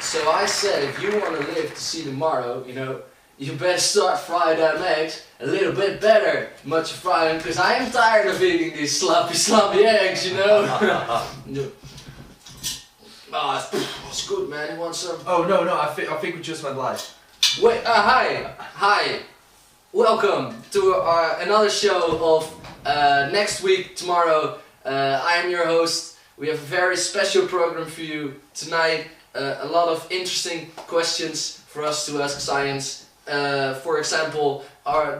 So I said, if you want to live to see tomorrow, you know, you better start frying them eggs a little bit better. Much frying, because I am tired of eating these sloppy eggs, you know. Oh, it's good, man. You want some? Oh no, I think we just went live. Wait, hi, welcome to another show of next week, tomorrow. I am your host. We have a very special program for you tonight. A lot of interesting questions for us to ask science. For example,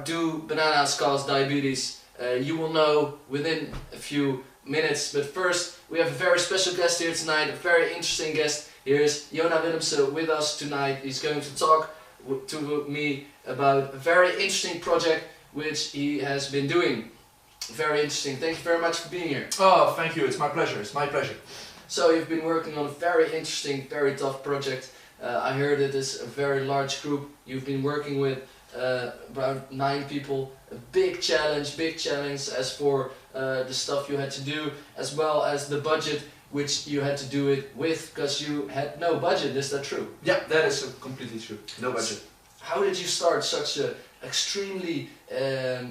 do bananas cause diabetes? You will know within a few minutes, but first we have a very special guest here tonight, a very interesting guest. Here's JOnah Willemse with us tonight. He's going to talk to me about a very interesting project which he has been doing. Very interesting. Thank you very much for being here. Oh, thank you. It's my pleasure. It's my pleasure. So you've been working on a very interesting, very tough project. I heard it is a very large group. You've been working with about 9 people. A big challenge as for the stuff you had to do, as well as the budget which you had to do it with, because you had no budget. Is that true? Yeah, that is completely true. No budget. How did you start such an extremely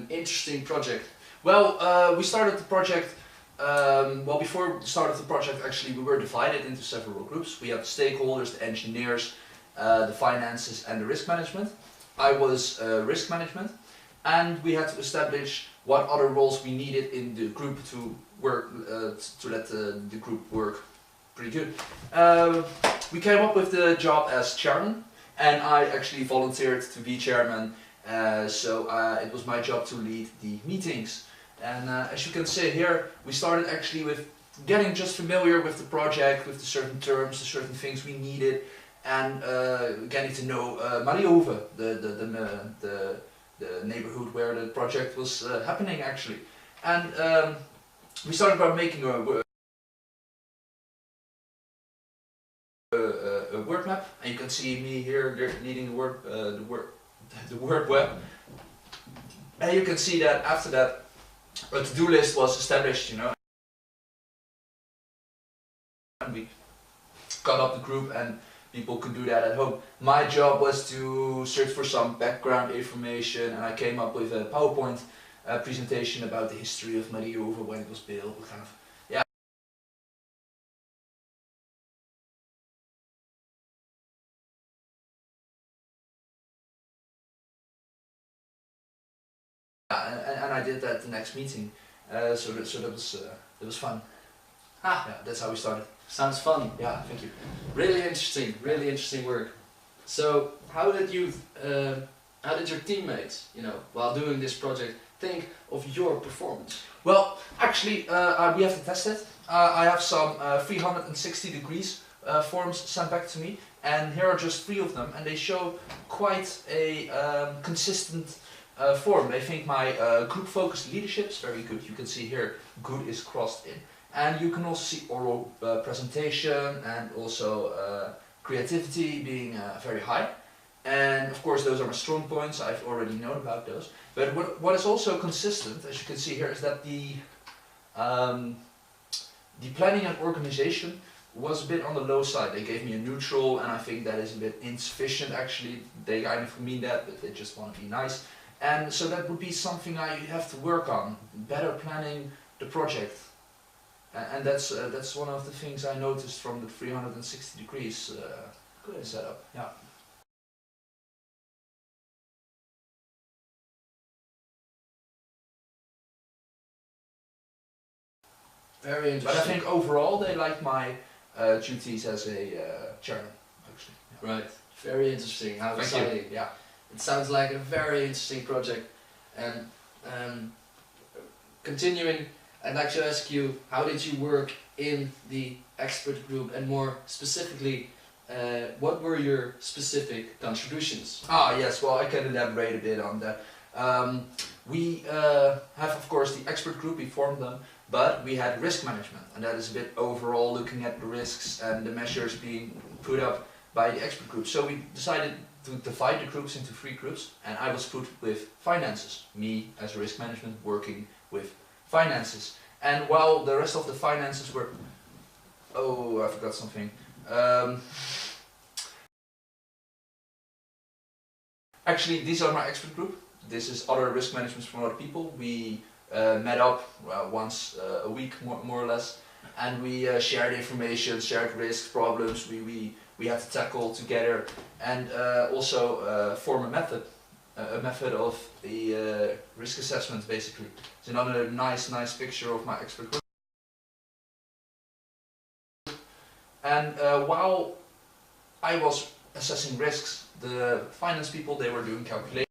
interesting project? Well, we started the project. Before we started the project, actually, we were divided into several groups. We had the stakeholders, the engineers, the finances, and the risk management. I was risk management, and we had to establish what other roles we needed in the group to work to let the group work pretty good. We came up with the job as chairman, and I actually volunteered to be chairman. So it was my job to lead the meetings. And as you can see here, we started actually with getting just familiar with the project, with the certain terms, the certain things we needed, and getting to know Mariove, the neighborhood where the project was happening actually. And we started by making a word map, and you can see me here leading the word web. And you can see that after that, a to-do list was established, you know, and we got up the group and people could do that at home. My job was to search for some background information, and I came up with a PowerPoint presentation about the history of Mariove, when it was built, kind of, yeah. And I did that the next meeting, so that was fun. Ah, yeah, that's how we started. Sounds fun. Yeah, thank you. Really interesting work. So how did your teammates, you know, while doing this project, think of your performance? Well, actually, we have to test it. I have some 360 degrees forms sent back to me, and here are just 3 of them, and they show quite a consistent form. They think my group-focused leadership is very good. You can see here, good is crossed in. And you can also see oral presentation and also creativity being very high. And of course those are my strong points, I've already known about those. But what is also consistent, as you can see here, is that the planning and organization was a bit on the low side. They gave me a neutral, and I think that is a bit insufficient actually. They kind of mean that, but they just want to be nice. And so that would be something I have to work on, better planning the project. And that's one of the things I noticed from the 360 degrees setup. Yeah. Very interesting. But I think overall they like my duties as a chairman, actually. Yeah. Right. Very interesting. How exciting. Yeah. It sounds like a very interesting project. And continuing, I'd like to ask you, how did you work in the expert group, and more specifically, what were your specific contributions? Ah yes, well I can elaborate a bit on that. We have of course the expert group, we formed them, but we had risk management, and that is a bit overall looking at the risks and the measures being put up by the expert group. So we decided to divide the groups into 3 groups, and I was put with finances, me as risk management working with finances. And while the rest of the finances were, oh I forgot something, Actually, these are my expert group. This is other risk management from other people. We met up once a week, more or less, and we shared information, shared risks, problems we had to tackle together, and also form a method of the risk assessment, basically. It's another nice picture of my expert group. And while I was assessing risks, the finance people, they were doing calculations.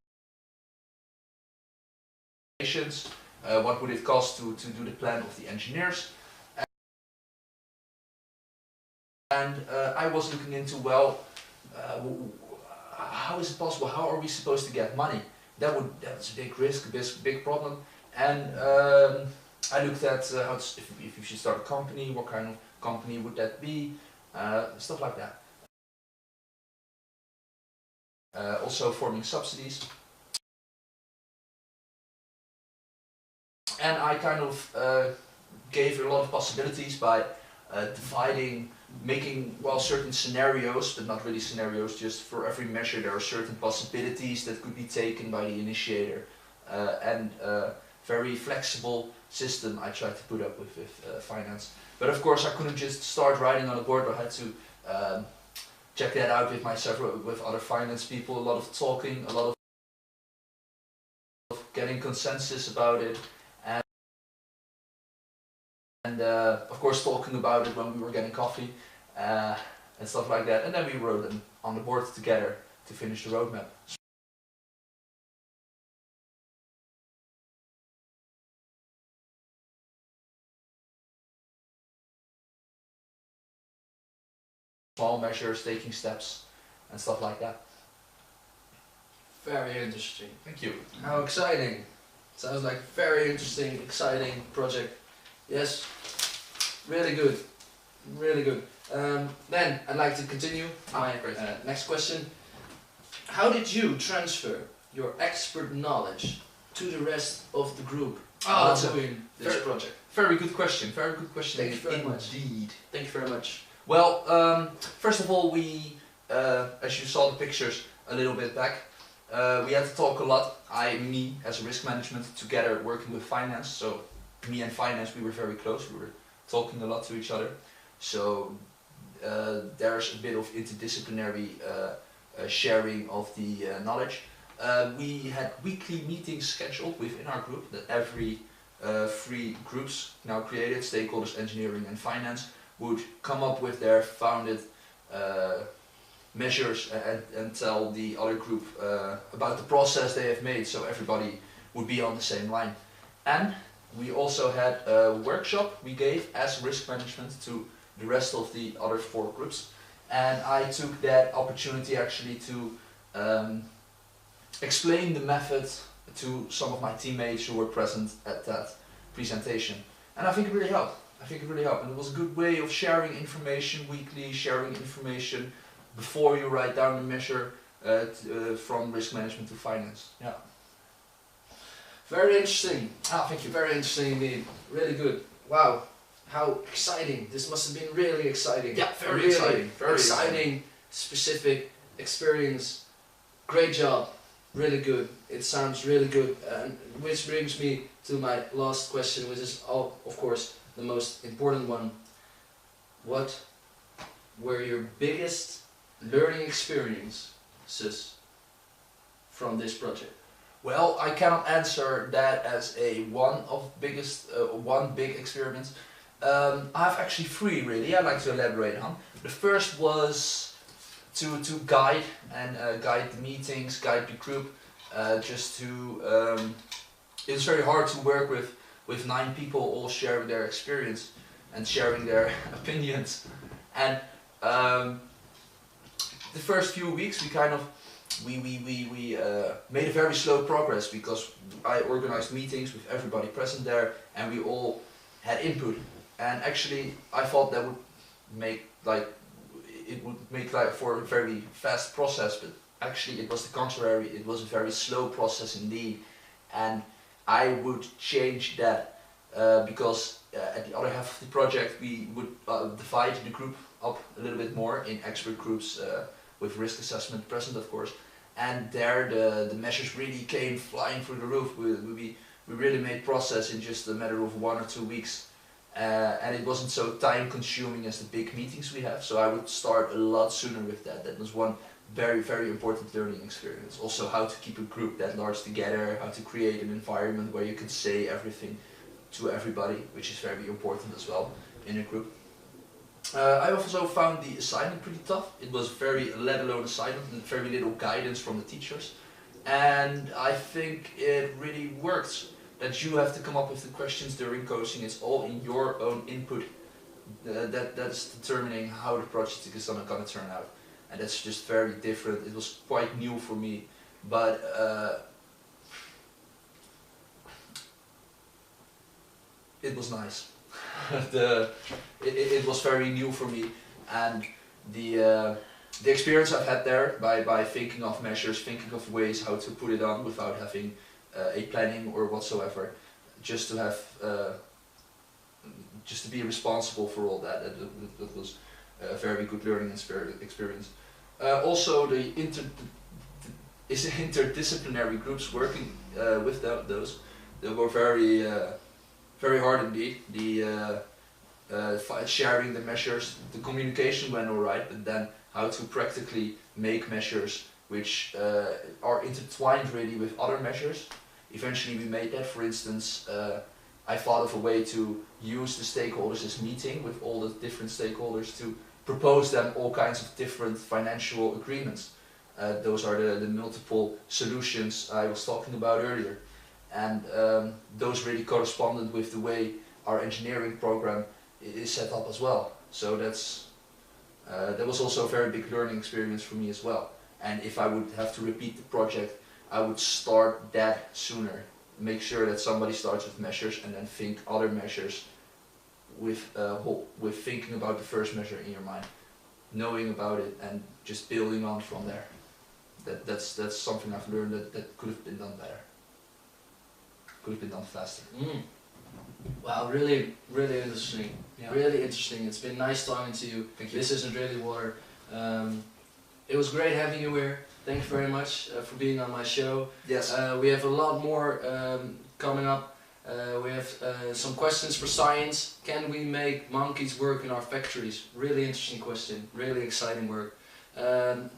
What would it cost to do the plan of the engineers? And I was looking into, well, how is it possible? How are we supposed to get money? That's a big risk, a big problem. And I looked at if you should start a company, what kind of company would that be, stuff like that. Also forming subsidies. And I kind of gave a lot of possibilities by making certain scenarios, but not really scenarios, just for every measure there are certain possibilities that could be taken by the initiator. And very flexible system I tried to put up with finance. But of course I couldn't just start writing on a board. I had to check that out with other finance people, a lot of talking, a lot of getting consensus about it, and of course talking about it when we were getting coffee and stuff like that. And then we wrote them on the board together to finish the roadmap. Small measures, taking steps, and stuff like that. Very interesting. Thank you. How exciting. Sounds like very interesting, exciting project. Yes, really good. Really good. Then I'd like to continue my next question. How did you transfer your expert knowledge to the rest of the group doing this project? Very good question. Very good question. Thank you very much. Indeed. Thank you very much. Well, first of all, we, as you saw the pictures a little bit back, we had to talk a lot. Me as a risk management, together working with finance. So me and finance, we were very close. We were talking a lot to each other. So there's a bit of interdisciplinary sharing of the knowledge. We had weekly meetings scheduled within our group that every 3 groups now created, stakeholders, engineering and finance, would come up with their founded measures and tell the other group about the process they have made, so everybody would be on the same line. And we also had a workshop we gave as risk management to the rest of the other 4 groups, and I took that opportunity actually to explain the method to some of my teammates who were present at that presentation, and I think it really helped. And it was a good way of sharing information weekly, sharing information before you write down the measure from risk management to finance. Yeah. Very interesting. Thank you. Very interesting indeed. Really good. Wow. How exciting. This must have been really exciting. Yeah, very really exciting. Very exciting, specific experience. Great job. Really good. It sounds really good. Which brings me to my last question, which is, of course, the most important one. What were your biggest learning experiences from this project? Well, I cannot answer that as one big experience. I have actually 3 really I'd like to elaborate on. The first was to guide the meetings, guide the group, just to it's very hard to work with 9 people all sharing their experience and sharing their opinions. And the first few weeks we made a very slow progress because I organized meetings with everybody present there and we all had input. And actually I thought that would make for a very fast process, but actually it was the contrary. It was a very slow process indeed, and I would change that because at the other half of the project we would divide the group up a little bit more in expert groups with risk assessment present, of course, and there the measures really came flying through the roof. We really made process in just a matter of 1 or 2 weeks, and it wasn't so time consuming as the big meetings we have. So I would start a lot sooner with that. That was one very important learning experience. Also how to keep a group that large together, how to create an environment where you can say everything to everybody, which is very important as well in a group. I also found the assignment pretty tough. It was very let alone assignment and very little guidance from the teachers. And I think it really works that you have to come up with the questions during coaching. It's all in your own input. That's determining how the project is gonna turn out. And that's just very different. It was quite new for me, but it was nice. It was very new for me, and the experience I've had there by thinking of measures, thinking of ways how to put it on without having a planning or whatsoever, just to have just to be responsible for all that. That was a very good learning experience. Also, the interdisciplinary groups working with those, they were very hard indeed. The sharing the measures, the communication went alright, but then how to practically make measures which are intertwined really with other measures. Eventually we made that. For instance, I thought of a way to use the stakeholders as meeting with all the different stakeholders to propose them all kinds of different financial agreements. Those are the multiple solutions I was talking about earlier. And those really corresponded with the way our engineering program is set up as well. So that was also a very big learning experience for me as well. And if I would have to repeat the project, I would start that sooner. Make sure that somebody starts with measures and then think other measures with thinking about the first measure in your mind, knowing about it and just building on from there. That's something I've learned that could have been done better. Could have been done faster. Wow, really interesting. Yeah. Really interesting. It's been nice talking to you. Thank you. This isn't really water. It was great having you here. Thank you very much for being on my show. Yes. We have a lot more coming up. We have some questions for science. Can we make monkeys work in our factories? Really interesting question. Really exciting work.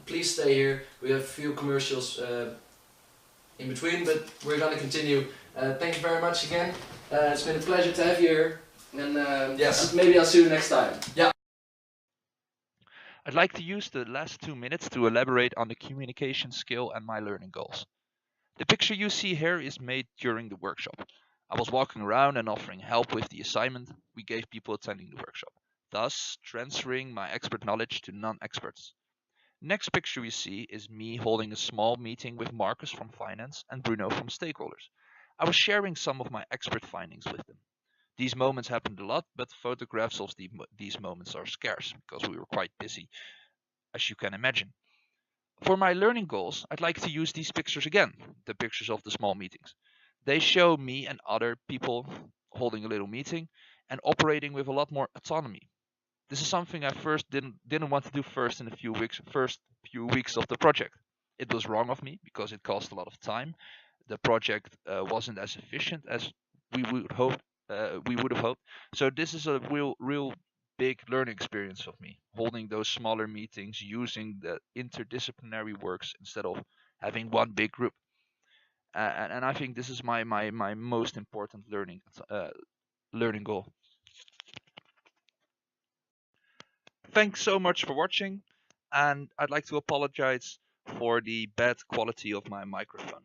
Please stay here. We have a few commercials in between, but we're going to continue. Thank you very much again. It's been a pleasure to have you here. And yes. Maybe I'll see you next time. Yeah. I'd like to use the last 2 minutes to elaborate on the communication skill and my learning goals. The picture you see here is made during the workshop. I was walking around and offering help with the assignment we gave people attending the workshop, thus transferring my expert knowledge to non-experts. Next picture you see is me holding a small meeting with Marcus from finance and Bruno from stakeholders. I was sharing some of my expert findings with them. These moments happened a lot, but photographs of these moments are scarce because we were quite busy, as you can imagine. For my learning goals, I'd like to use these pictures again, the pictures of the small meetings. They show me and other people holding a little meeting and operating with a lot more autonomy. This is something I first didn't want to do first in the first few weeks of the project. It was wrong of me because it cost a lot of time. The project wasn't as efficient as we would have hoped. So this is a real big learning experience of me, holding those smaller meetings, using the interdisciplinary works instead of having one big group. And I think this is my most important learning goal. Thanks so much for watching, and I'd like to apologize for the bad quality of my microphone.